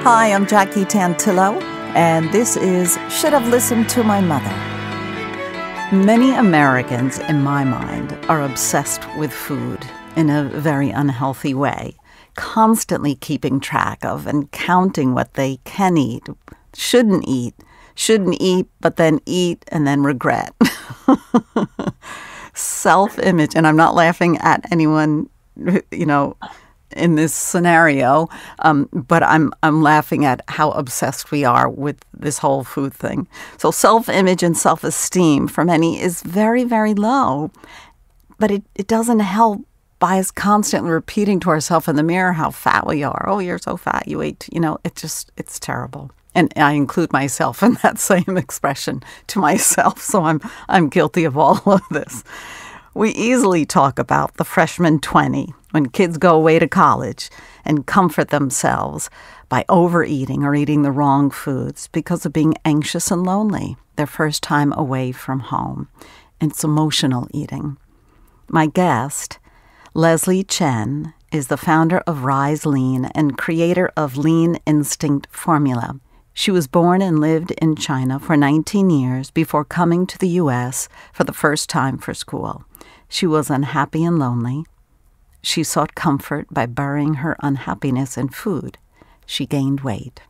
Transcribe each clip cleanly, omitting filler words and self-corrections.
Hi, I'm Jackie Tantillo, and this is Should Have Listened to My Mother. Many Americans, in my mind, are obsessed with food in a very unhealthy way, constantly keeping track of and counting what they can eat, shouldn't eat, but then eat and then regret. Self-image, and I'm not laughing at anyone, in this scenario, but I'm laughing at how obsessed we are with this whole food thing. So self-image and self-esteem for many is very, very low, but it doesn't help by us constantly repeating to ourselves in the mirror how fat we are. Oh, you're so fat, you ate, it's terrible. And I include myself in that same expression to myself, so I'm guilty of all of this. We easily talk about the freshman 20 when kids go away to college and comfort themselves by overeating or eating the wrong foods because of being anxious and lonely their first time away from home. It's emotional eating. My guest, Leslie Chen, is the founder of Rise Lean and creator of Lean Instinct Formula. She was born and lived in China for 19 years before coming to the U.S. for the first time for school. She was unhappy and lonely. She sought comfort by burying her unhappiness in food. She gained weight.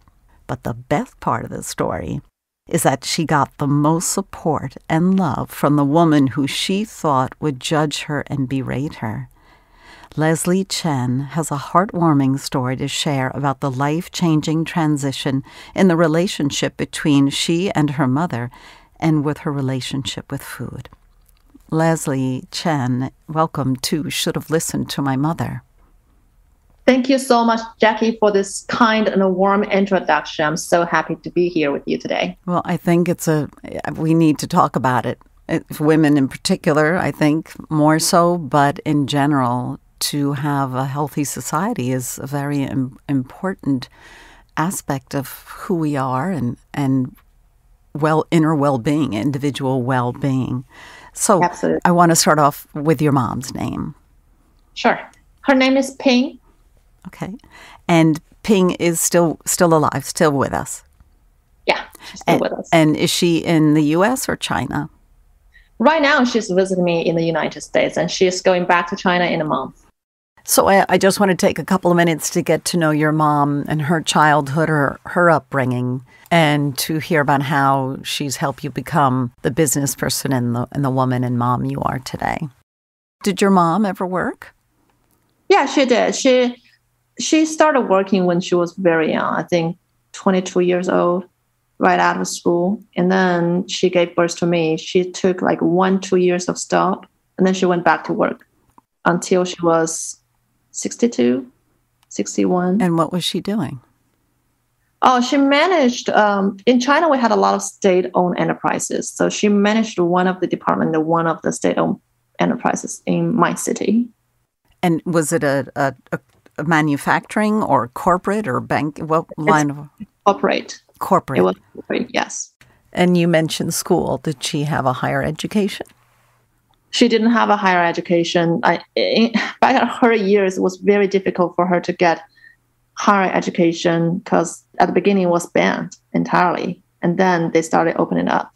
But the best part of the story is that she got the most support and love from the woman who she thought would judge her and berate her. Leslie Chen has a heartwarming story to share about the life-changing transition in the relationship between she and her mother and with her relationship with food. Leslie Chen, welcome to Should Have Listened to My Mother. Thank you so much, Jackie, for this kind and a warm introduction. I'm so happy to be here with you today. Well, I think we need to talk about it. For women in particular, I think more so, but in general, to have a healthy society is a very important aspect of who we are and inner well-being, individual well-being. So absolutely. I want to start off with your mom's name. Sure. Her name is Ping. Okay. And Ping is still alive, still with us. Yeah, she's still with us. And is she in the U.S. or China? Right now, she's visiting me in the United States, and she's going back to China in a month. So I just want to take a couple of minutes to get to know your mom and her childhood, her upbringing, and to hear about how she's helped you become the business person and the woman and mom you are today. Did your mom ever work? Yeah, she did. She started working when she was very young, I think 22 years old, right out of school. And then she gave birth to me. She took like 1-2 years of stop, and then she went back to work until she was 62, 61. And what was she doing? Oh, she managed, in China, we had a lot of state-owned enterprises. So she managed one of the state-owned enterprises in my city. And was it a manufacturing or corporate or bank? What line of? Corporate. Corporate. It was corporate, yes. And you mentioned school. Did she have a higher education? She didn't have a higher education. Back in her years, it was very difficult for her to get higher education because at the beginning it was banned entirely, and then they started opening up.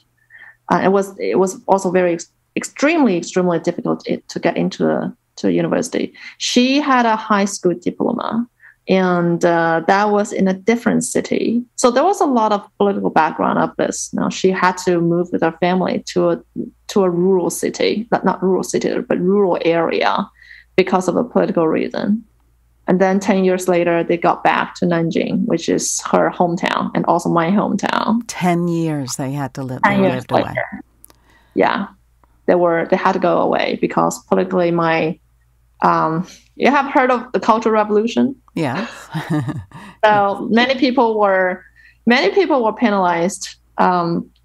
It was also very extremely difficult to get into a university. She had a high school diploma, and that was in a different city. So there was a lot of political background of this. Now she had to move with her family to a rural city, not rural city, but rural area because of a political reason. And then 10 years later, they got back to Nanjing, which is her hometown and also my hometown. 10 years they had to live. They lived away. Yeah, they had to go away because politically, you have heard of the Cultural Revolution? Yeah. So many people were penalized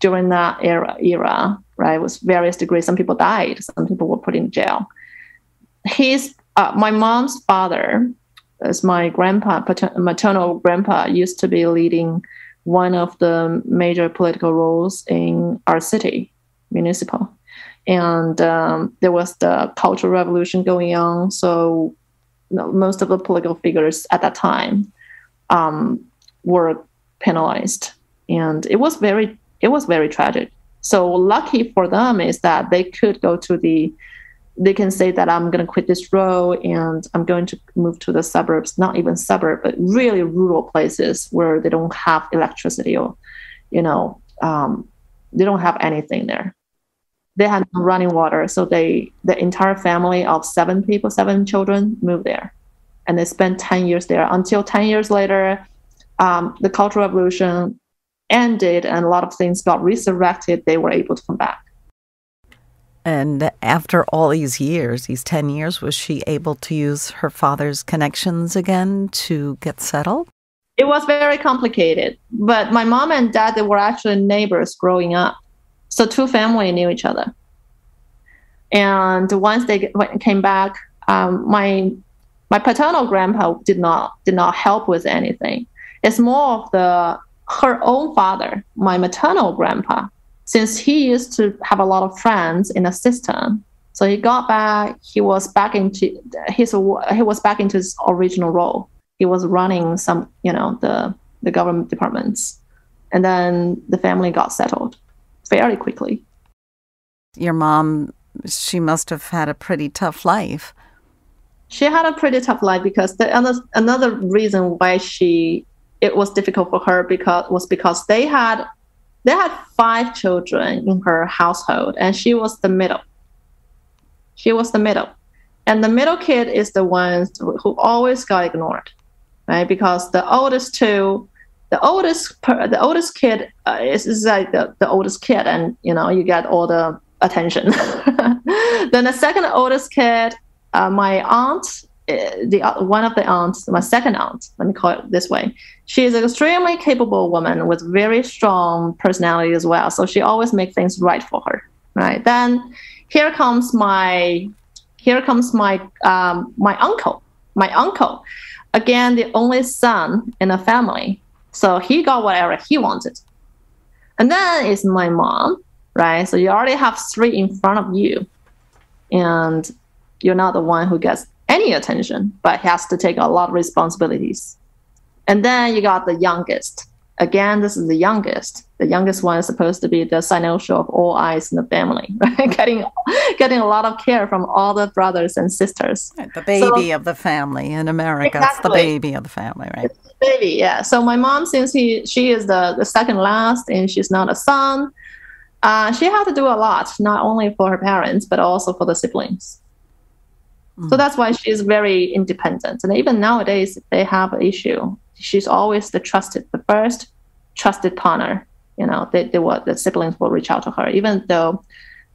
during that era, right? With various degrees. Some people died. Some people were put in jail. My mom's father, as my maternal grandpa, used to be leading one of the major political roles in our city, municipal. And there was the Cultural Revolution going on. So most of the political figures at that time were penalized, and it was very tragic. So lucky for them is that they could go to they can say that I'm going to quit this role and I'm going to move to the suburbs, not even suburb, but really rural places where they don't have electricity or, they don't have anything there. They had no running water. So the entire family of 7 children moved there. And they spent 10 years there until 10 years later, the Cultural Revolution ended and a lot of things got resurrected. They were able to come back. And after all these years, these 10 years, was she able to use her father's connections again to get settled? It was very complicated. But my mom and dad, they were actually neighbors growing up. So 2 families knew each other. And once they came back, my paternal grandpa did not help with anything. It's more of her own father, my maternal grandpa, since he used to have a lot of friends in the system. So he got back. He was back into his original role. He was running some, the government departments, and then the family got settled fairly quickly. Your mom, she must have had a pretty tough life. She had a pretty tough life because another reason why it was difficult for her because they had 5 children in her household, and she was the middle. And the middle kid is the one who always got ignored, right? Because the oldest kid is like the oldest kid, and you get all the attention. Then the second oldest kid, my aunt, one of the aunts, my second aunt, let me call it this way, she is an extremely capable woman with very strong personality as well. So she always makes things right for her, right? Then here comes my uncle. My uncle, again, the only son in a family. So he got whatever he wanted. And then it's my mom, right? So you already have 3 in front of you, and you're not the one who gets any attention, but has to take a lot of responsibilities. And then you got the youngest. Again, this is the youngest. The youngest one is supposed to be the cynosure of all eyes in the family, right? Getting a lot of care from all the brothers and sisters. The baby of the family in America. Exactly. It's the baby of the family, right? It's the baby, yeah. So my mom, since she is the second last and she's not a son, she had to do a lot, not only for her parents, but also for the siblings. So that's why she's very independent. And even nowadays, if they have an issue, she's always the first trusted partner. The siblings will reach out to her, even though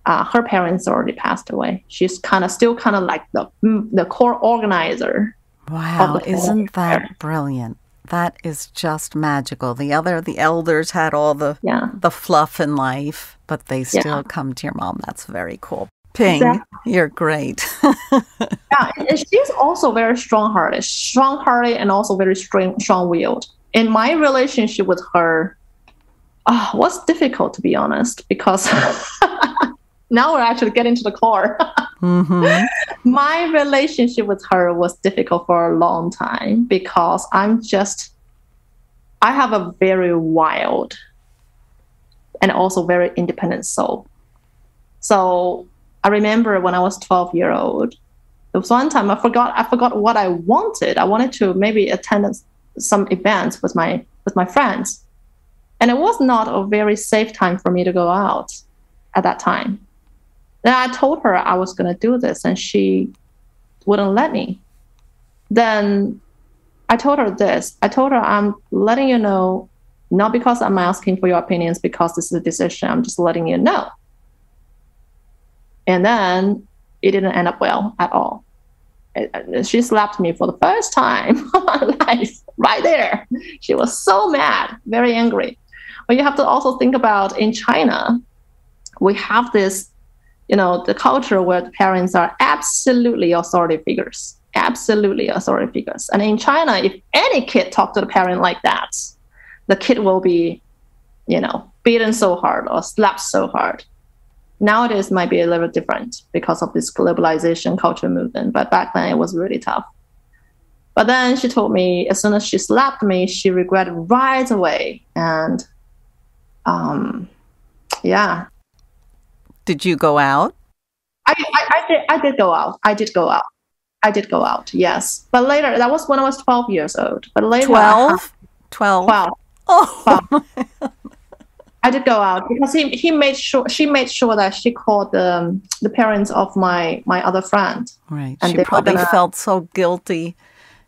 her parents already passed away. She's still like the core organizer. Wow, isn't that brilliant? That is just magical. The elders had all the fluff in life, but they still come to your mom. That's very cool. Ping, exactly. You're great. Yeah, and she's also very strong-hearted and also very strong-willed. In my relationship with her, was difficult, to be honest, because now we're actually getting to the core. Mm-hmm. My relationship with her was difficult for a long time because I have a very wild and also very independent soul. So I remember when I was 12-year-old, there was one time I forgot what I wanted. I wanted to maybe attend some events with my friends. And it was not a very safe time for me to go out at that time. Then I told her I was going to do this, and she wouldn't let me. Then I told her this. I told her, I'm letting you know, not because I'm asking for your opinions, because this is a decision. I'm just letting you know. And then it didn't end up well at all. She slapped me for the first time in my life right there. She was so mad, very angry. But you have to also think about, in China, we have this, the culture where the parents are absolutely authority figures. Absolutely authority figures. And in China, if any kid talk to the parent like that, the kid will be, beaten so hard or slapped so hard. Nowadays might be a little different because of this globalization culture movement, but back then it was really tough. But then she told me as soon as she slapped me, she regretted right away. And yeah. Did you go out? I did go out. I did go out, yes. But later, that was when I was 12 years old. But later, 12? 12. Oh. 12. I did go out because she made sure that she called the parents of my other friend. Right. And she probably felt so guilty.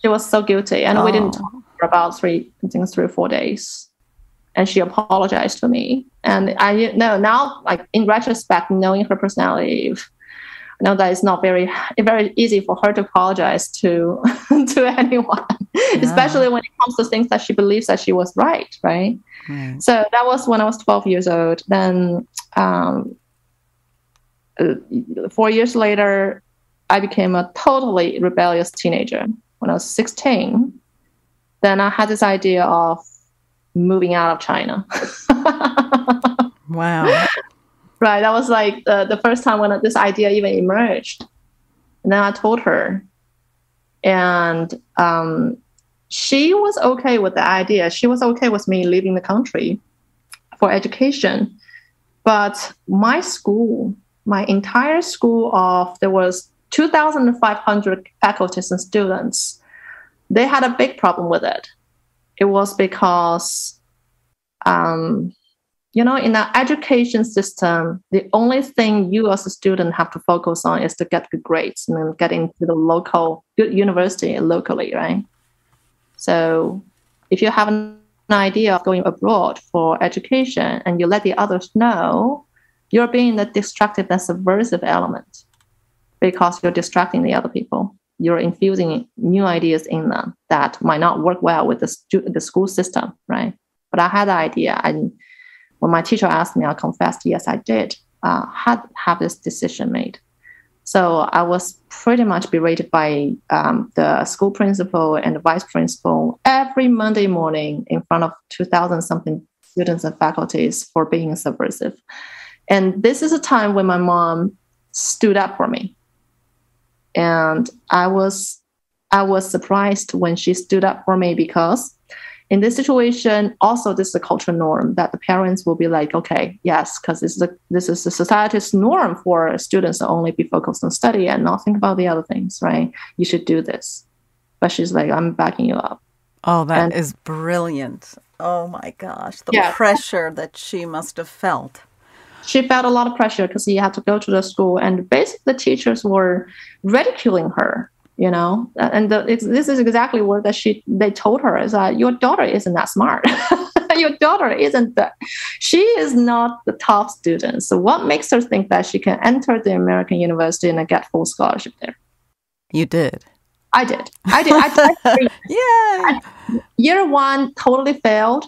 She was so guilty. And we didn't talk for about 3 or 4 days. And she apologized to me. And I know now, like in retrospect, knowing her personality, I know that it's not very easy for her to apologize to anyone, especially when it comes to things that she believes that she was right. So that was when I was 12 years old. Then 4 years later, I became a totally rebellious teenager. When I was 16, then I had this idea of moving out of China. Wow. Right. That was like the first time when this idea even emerged. And then I told her. And she was okay with the idea. She was okay with me leaving the country for education. But my entire school there was 2,500 faculties and students. They had a big problem with it. It was because, in the education system, the only thing you as a student have to focus on is to get good grades and then get into the local good university locally, right? So if you have an idea of going abroad for education and you let the others know, you're being the destructive and subversive element because you're distracting the other people. You're infusing new ideas in them that might not work well with the school system, right? But I had the idea. And when my teacher asked me, I confessed, yes, I did have this decision made. So I was pretty much berated by the school principal and the vice principal every Monday morning in front of 2,000-something students and faculties for being subversive. And this is a time when my mom stood up for me. And I was surprised when she stood up for me because in this situation, also this is a cultural norm that the parents will be like, okay, yes, because this is the society's norm for students to only be focused on study and not think about the other things, right? You should do this. But she's like, I'm backing you up. Oh, that is brilliant. Oh my gosh, the pressure that she must have felt. She felt a lot of pressure because she had to go to the school, and basically the teachers were ridiculing her, and this is exactly what they told her is that your daughter isn't that smart. Your daughter she is not the top student. So what makes her think that she can enter the American university and get full scholarship there? You did. I did. Yay! Year 1 totally failed.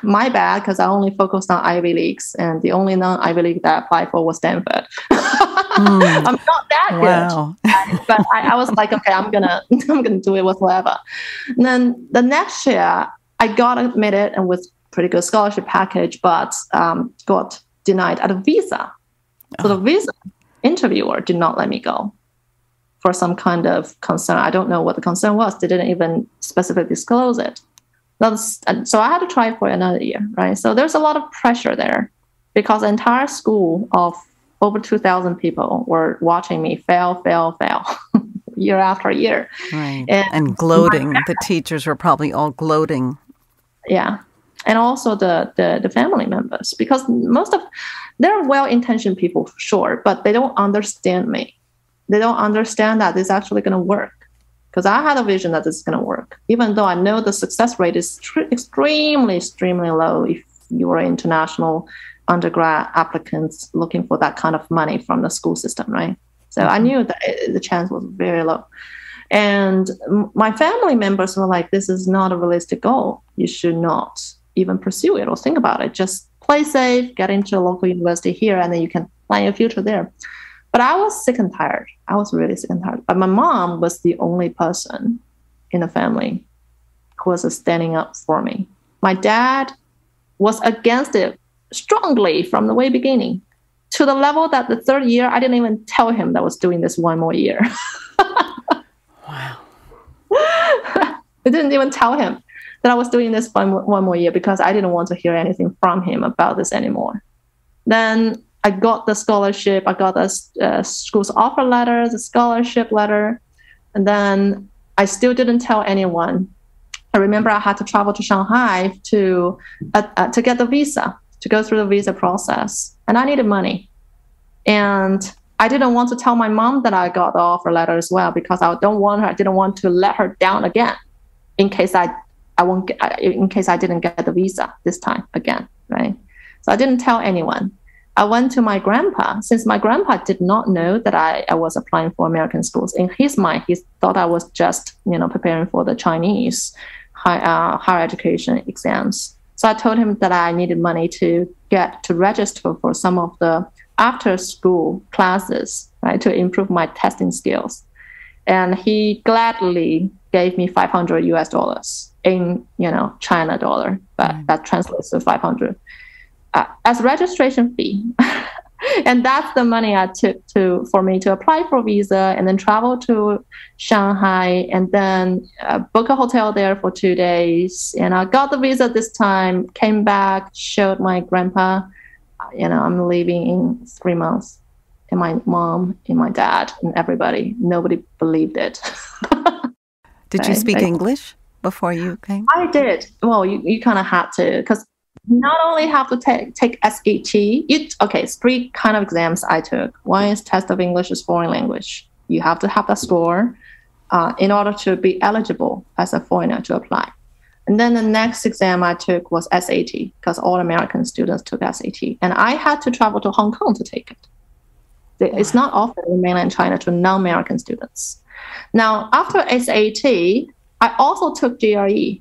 My bad, because I only focused on Ivy Leagues, and the only non-Ivy League that I applied for was Stanford. I'm not that good, but I was like, okay, I'm gonna do it with whatever. And then the next year, I got admitted and with pretty good scholarship package, but got denied at a visa. So the visa interviewer did not let me go for some kind of concern. I don't know what the concern was. They didn't even specifically disclose it. So I had to try for another year, right? So there's a lot of pressure there because the entire school of over 2,000 people were watching me fail year after year. Right. And gloating. The teachers were probably all gloating. Yeah. And also the family members, because they're well-intentioned people, for sure, but they don't understand me. They don't understand that this is actually going to work. Because I had a vision that this is going to work, even though I know the success rate is extremely, extremely low if you are international undergrad applicants looking for that kind of money from the school system, right? So I knew that the chance was very low. And my family members were like, this is not a realistic goal. You should not even pursue it or think about it. Just play safe, get into a local university here, and then you can plan your future there. But I was sick and tired. I was really sick and tired. But my mom was the only person in the family who was standing up for me. My dad was against it strongly from the way beginning, to the level that the third year, I didn't even tell him that I was doing this one more year. Wow. I didn't even tell him that I was doing this for one more year because I didn't want to hear anything from him about this anymore. Then I got the scholarship. I got the school's offer letter, the scholarship letter, and then I still didn't tell anyone. I remember I had to travel to Shanghai to get the visa, to go through the visa process, and I needed money. And I didn't want to tell my mom that I got the offer letter as well because I didn't want to let her down again in case I didn't get the visa this time again, right? So I didn't tell anyone. I went to my grandpa, since my grandpa did not know that I was applying for American schools. In his mind, he thought I was just, preparing for the Chinese higher education exams. So I told him that I needed money to register for some of the after school classes, right, to improve my testing skills. And he gladly gave me $500 in, China dollar, but that translates to 500 as registration fee. And that's the money I took for me to apply for visa and then travel to Shanghai and then book a hotel there for 2 days. And I got the visa this time, came back, showed my grandpa, I'm leaving in 3 months. And my mom and my dad and everybody, nobody believed it. Did you speak English before you came? I did. Well, you kind of had to, because not only have to take SAT. It's 3 kind of exams I took. One is test of English as foreign language. You have to have that score in order to be eligible as a foreigner to apply. And then the next exam I took was SAT because all American students took SAT. And I had to travel to Hong Kong to take it. It's not offered in mainland China to non-American students. Now, after SAT, I also took GRE.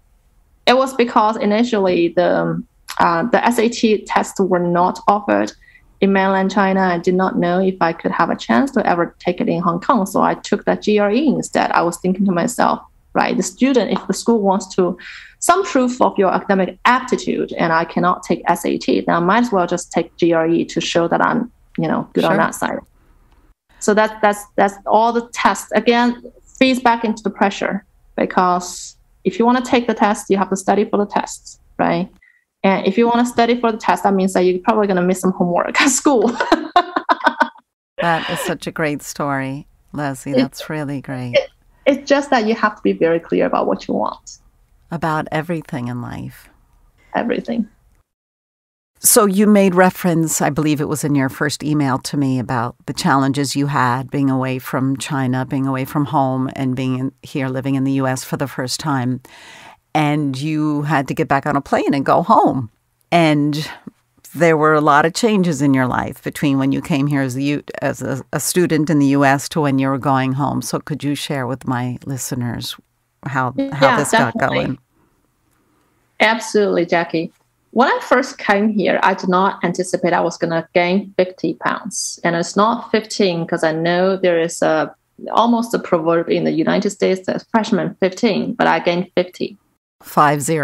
It was because initially the SAT tests were not offered in mainland China. I did not know if I could have a chance to ever take it in Hong Kong. So I took that GRE instead. I was thinking to myself, right, the student, if the school wants some proof of your academic aptitude and I cannot take SAT, then I might as well just take GRE to show that I'm, good on that side. So that's all the tests. Again, feeds back into the pressure because if you want to take the test, you have to study for the tests, right? And if you want to study for the test, that means that you're probably going to miss some homework at school. That is such a great story, Leslie. That's really great. It's just that you have to be very clear about what you want. About everything in life. Everything. So you made reference, I believe it was in your first email to me, about the challenges you had being away from China, being away from home, and being here living in the U.S. for the first time. And you had to get back on a plane and go home. And there were a lot of changes in your life between when you came here as a student in the U.S. to when you were going home. So could you share with my listeners how this definitely got going? Absolutely, Jackie. When I first came here, I did not anticipate I was going to gain 50 pounds. And it's not 15 because I know there is almost a proverb in the United States that freshman 15, but I gained 50. 50.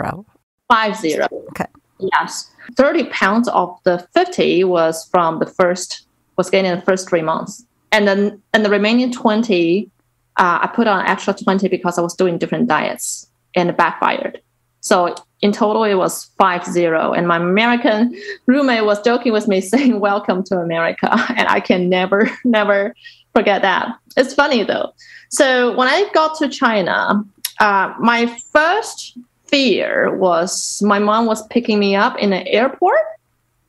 50. Okay. Yes. 30 pounds of the 50 was gained in the first 3 months. And the remaining 20, I put on extra 20 because I was doing different diets and it backfired. So in total, it was 50. And my American roommate was joking with me saying, "Welcome to America." And I can never forget that. It's funny though. So when I got to China, my first fear was my mom was picking me up in the airport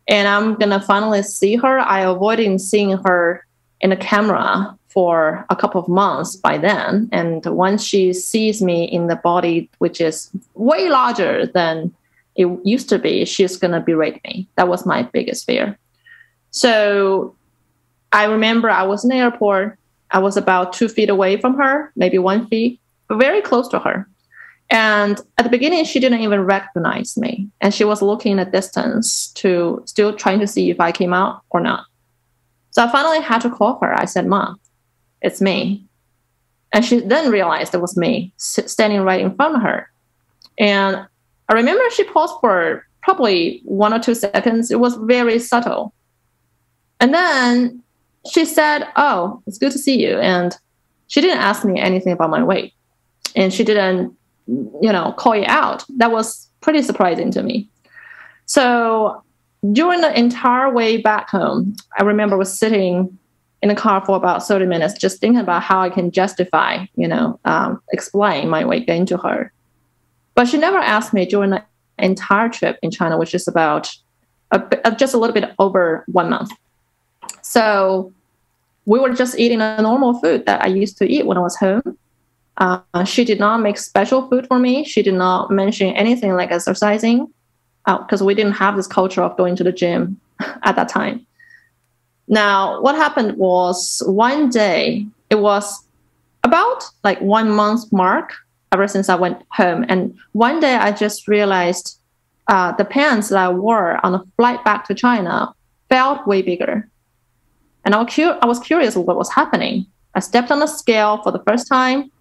and I'm going to finally see her. I avoided seeing her in the camera for a couple of months by then. And once she sees me in the body, which is way larger than it used to be, she's going to berate me. That was my biggest fear. So I remember I was in the airport. I was about 2 feet away from her, maybe 1 feet, but very close to her. And at the beginning, she didn't even recognize me. And she was looking at distance still trying to see if I came out or not. So I finally had to call her. I said, "Mom, it's me." And she then realized it was me standing right in front of her. And I remember she paused for probably 1 or 2 seconds. It was very subtle. And then she said, "Oh, it's good to see you." And she didn't ask me anything about my weight. And she didn't, call it out. That was pretty surprising to me. So during the entire way back home, I remember was sitting in the car for about 30 minutes, just thinking about how I can justify, explain my weight gain to her. But she never asked me during the entire trip in China, which is about just a little bit over 1 month. So we were just eating the normal food that I used to eat when I was home. She did not make special food for me. She did not mention anything like exercising, because we didn't have this culture of going to the gym at that time. Now, what happened was one day, it was about like 1 month mark ever since I went home. And one day I just realized the pants that I wore on the flight back to China felt way bigger. And I was curious what was happening. I stepped on the scale for the first time,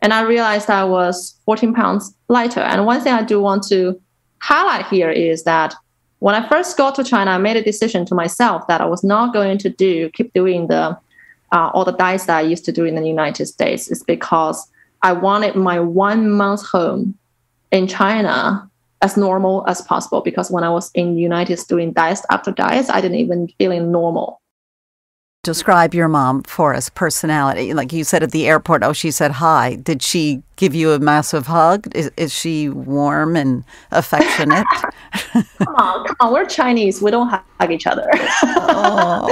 and I realized I was 14 pounds lighter. And one thing I do want to highlight here is that when I first got to China, I made a decision to myself that I was not going to keep doing all the diets that I used to do in the United States. It's because I wanted my 1 month home in China as normal as possible. Because when I was in the United States doing diets after diets, I didn't even feel normal. Describe your mom for us, personality. Like you said at the airport, she said hi. Did she give you a massive hug? Is she warm and affectionate? Come on. We're Chinese. We don't hug each other. Oh.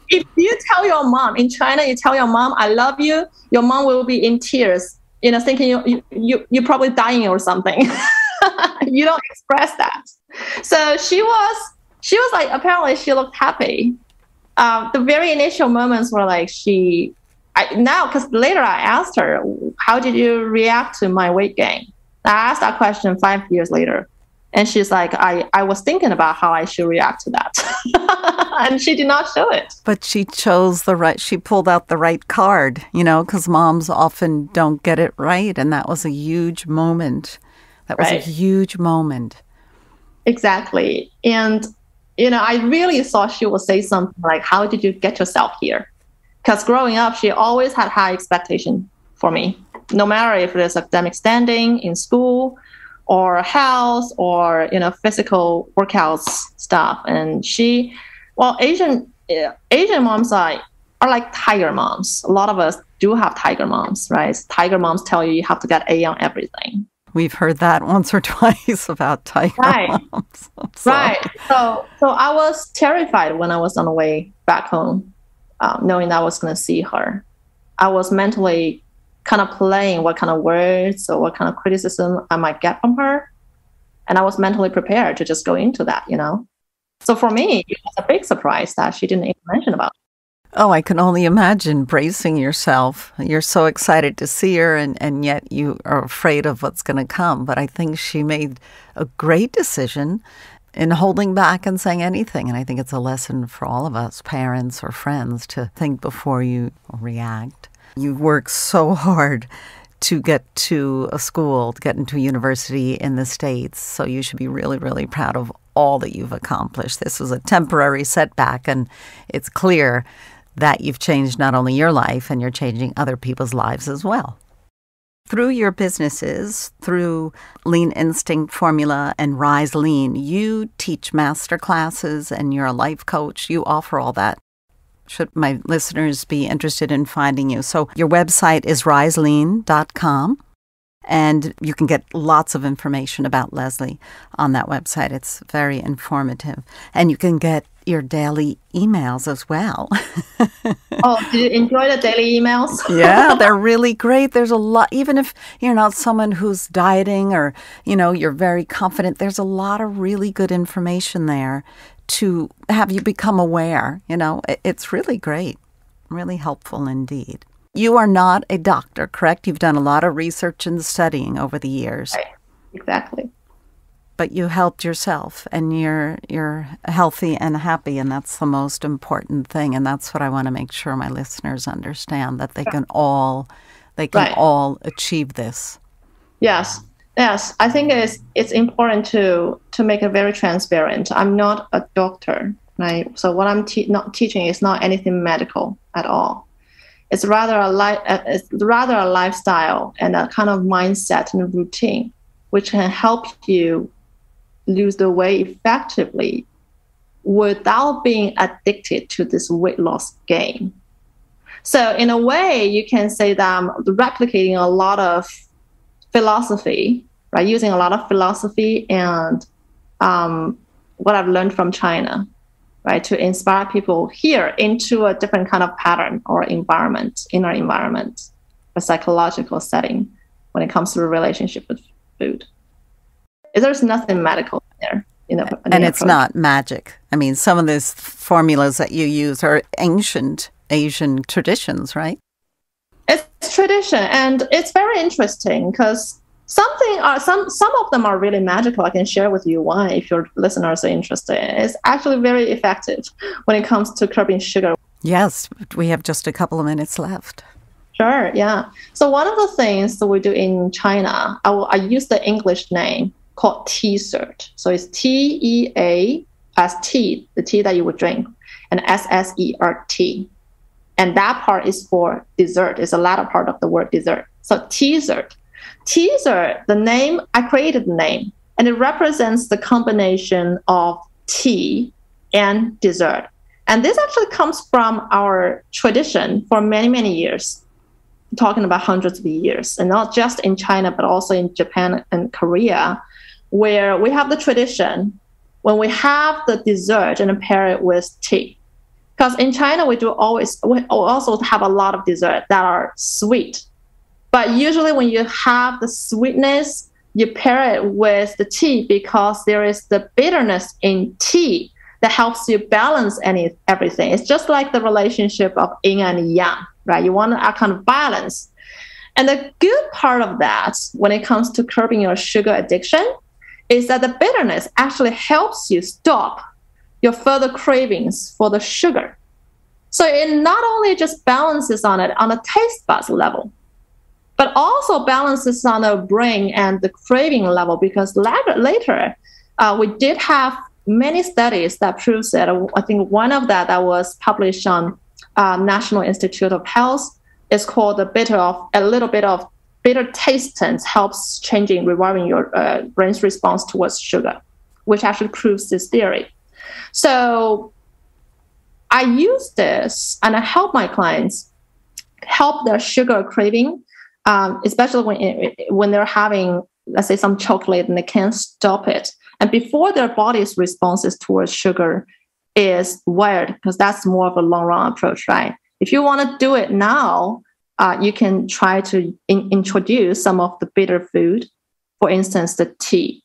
if you tell your mom, in China, you tell your mom, I love you, your mom will be in tears, thinking you're probably dying or something. You don't express that. So she was like, apparently she looked happy. The very initial moments were like because later I asked her, how did you react to my weight gain? I asked that question 5 years later, and she's like, I was thinking about how I should react to that. And she did not show it. But she she pulled out the right card, because moms often don't get it right. And that was a huge moment. That was a huge moment. Exactly. And I really thought she would say something like, how did you get yourself here? Because growing up, she always had high expectation for me, no matter if there's academic standing in school or health or, physical workouts stuff. And Asian moms are like tiger moms. A lot of us do have tiger moms, right? Tiger moms tell you have to get A on everything. We've heard that once or twice about tiger moms. Right. So I was terrified when I was on the way back home, knowing that I was going to see her. I was mentally kind of playing what kind of words or what kind of criticism I might get from her. And I was mentally prepared to just go into that, So for me, it was a big surprise that she didn't even mention about it. Oh, I can only imagine bracing yourself. You're so excited to see her, and yet you are afraid of what's going to come. But I think she made a great decision in holding back and saying anything. And I think it's a lesson for all of us, parents or friends, to think before you react. You work so hard to get to a school, to get into a university in the States. So you should be really, really proud of all that you've accomplished. This was a temporary setback, and it's clear that you've changed not only your life, and you're changing other people's lives as well. Through your businesses, through Lean Instinct Formula and Rise Lean, you teach master classes and you're a life coach. You offer all that. Should my listeners be interested in finding you? So your website is riselean.com, and you can get lots of information about Leslie on that website. It's very informative. And you can get your daily emails as well. Oh, did you enjoy the daily emails? Yeah, they're really great. There's a lot, even if you're not someone who's dieting or, you're very confident, there's a lot of really good information there to have you become aware. It's really great, really helpful indeed. You are not a doctor, correct? You've done a lot of research and studying over the years. Right, exactly. But you helped yourself, and you're healthy and happy, and that's the most important thing. And that's what I want to make sure my listeners understand, that they can all achieve this. Yes. I think it's important to make it very transparent. I'm not a doctor, right? So what I'm not teaching is not anything medical at all. It's rather a lifestyle and a kind of mindset and a routine, which can help you lose the weight effectively without being addicted to this weight loss game. So in a way, you can say that I'm replicating a lot of philosophy, right? Using a lot of philosophy and what I've learned from China, right? To inspire people here into a different kind of pattern or environment, inner environment, a psychological setting when it comes to a relationship with food. There's nothing medical there. And it's not magic. I mean, some of these formulas that you use are ancient Asian traditions, right? It's tradition, and it's very interesting because some of them are really magical. I can share with you why if your listeners are interested. It's actually very effective when it comes to curbing sugar. Yes, we have just a couple of minutes left. Sure, yeah. So one of the things that we do in China, I use the English name called T-cert. So it's T-E-A as tea, the tea that you would drink, and S-S-E-R-T. And that part is for dessert. It's the latter part of the word dessert. So T-cert. T-cert, the name, I created the name, and it represents the combination of tea and dessert. And this actually comes from our tradition for many, many years, talking about hundreds of years, and not just in China, but also in Japan and Korea, where we have the tradition when we have the dessert and pair it with tea. Because in China, we also have a lot of dessert that are sweet. But usually when you have the sweetness, you pair it with the tea because there is the bitterness in tea that helps you balance everything. It's just like the relationship of yin and yang, right? You want a kind of balance. And the good part of that, when it comes to curbing your sugar addiction, is that the bitterness actually helps you stop your further cravings for the sugar. So it not only just balances on it on a taste buds level, but also balances on the brain and the craving level, because later we did have many studies that proves that. I think one of that was published on National Institute of Health is called a little bit of bitter taste helps rewarding your brain's response towards sugar, which actually proves this theory. So I use this and I help my clients help their sugar craving, especially when they're having, let's say, some chocolate and they can't stop it. And before their body's responses towards sugar is wired, because that's more of a long-run approach, right? If you want to do it now, you can try to introduce some of the bitter food, for instance, the tea,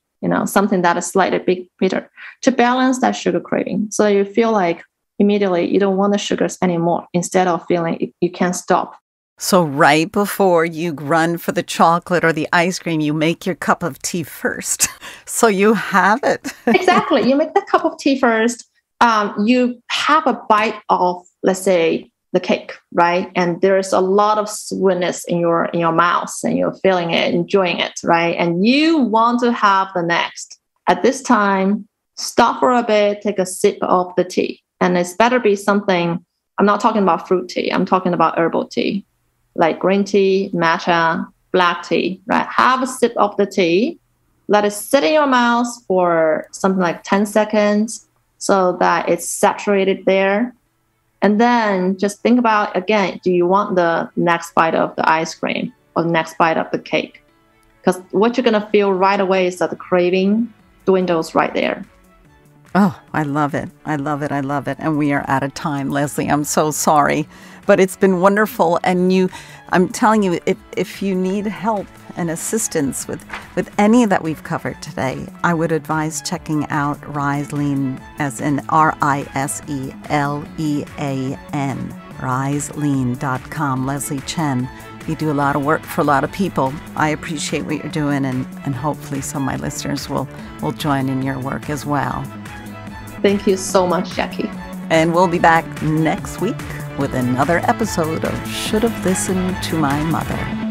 something that is slightly bitter, to balance that sugar craving. So you feel like immediately you don't want the sugars anymore, instead of feeling you can't stop. So right before you run for the chocolate or the ice cream, you make your cup of tea first. So you have it. Exactly. You make the cup of tea first. You have a bite of, let's say, the cake, right? And there's a lot of sweetness in your mouth, and you're feeling it, enjoying it, right? And you want to have the next. At this time, stop for a bit, take a sip of the tea. And it's better be something, I'm not talking about fruit tea, I'm talking about herbal tea, like green tea, matcha, black tea, right? Have a sip of the tea, let it sit in your mouth for something like 10 seconds so that it's saturated there. And then just think about, again, do you want the next bite of the ice cream or the next bite of the cake? Because what you're going to feel right away is that the craving dwindles right there. Oh, I love it. I love it. I love it. And we are out of time, Leslie. I'm so sorry, but it's been wonderful. And I'm telling you, if you need help and assistance with any that we've covered today, I would advise checking out Rise Lean, as in RISELEAN, riselean.com. Leslie Chen, you do a lot of work for a lot of people. I appreciate what you're doing, and hopefully some of my listeners will join in your work as well. Thank you so much, Jackie. And we'll be back next week with another episode of Should Have Listened to My Mother.